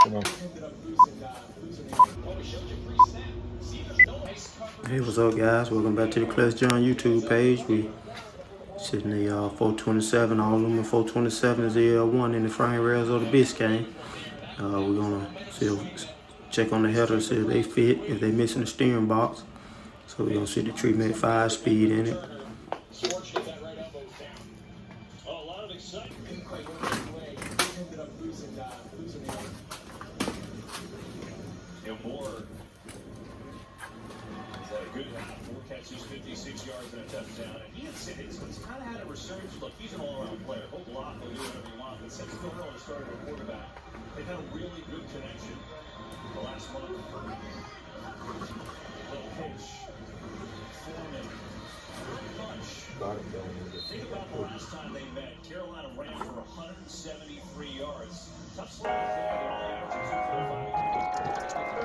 Hey, what's up, guys? Welcome back to the Clutch John YouTube page. We sitting the 427, all aluminum 427 ZL1 in the frame rails of the Biscayne. We're gonna check on the header, see if they fit, if they missing the steering box. So we're gonna see the treatment 5-speed in it. Good half, 4 catches, 56 yards and a touchdown. And he had said he's kind of had a resurgence. Look, he's an all-around player. He'll block, he'll do whatever he wants. But since Cornell started a quarterback, they've had a really good connection the last month. Little pitch. Foreman. Punch. Think about the last time they met. Carolina ran for 173 yards. Tough slog there. They're only averaging 245.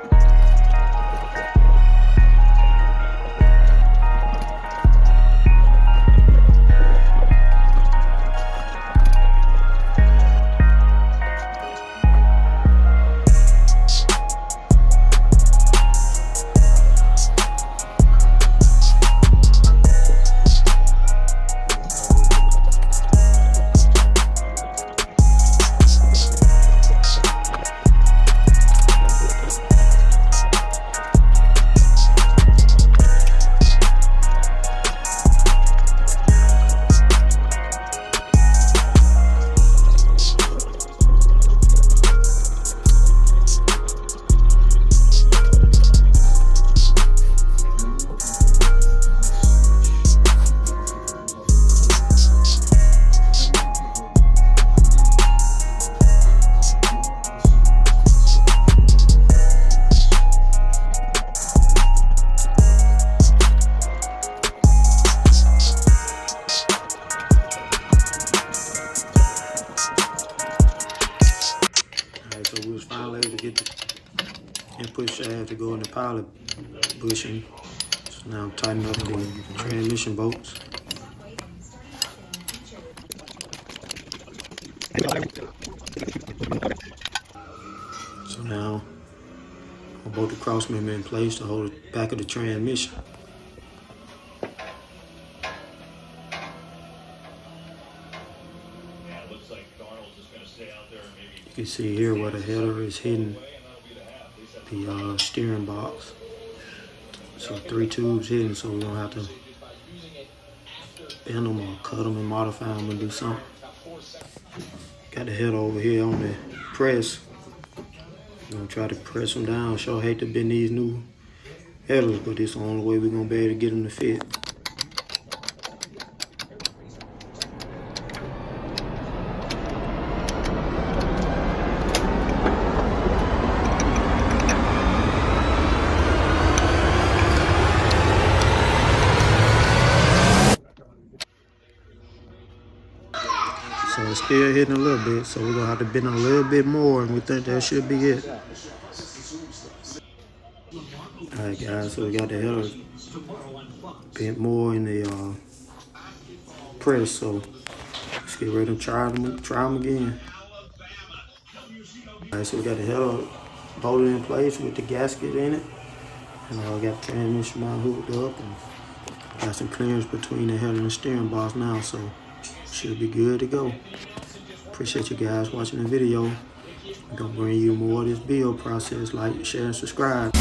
So we was finally able to get the input shaft to go in the pilot bushing. So now I'm tightening up the transmission bolts. So now I'll bolt the cross member in place to hold the back of the transmission. You can see here where the header is hitting the steering box. So 3 tubes hitting, so we don't have to bend them or cut them and modify them and do something. Got the header over here on the press. I'm gonna try to press them down. Sure hate to bend these new headers, but this is the only way we're gonna be able to get them to fit. So it's still hitting a little bit, so we're gonna have to bend a little bit more, and we think that should be it. Alright guys, so we got the header bent more in the press, so let's get ready to try them again. Alright, so we got the header bolted in place with the gasket in it, and I got the transmission mount hooked up, and got some clearance between the header and the steering box now, so should be good to go. Appreciate you guys watching the video. I'm gonna bring you more of this build process. Like, share, and subscribe.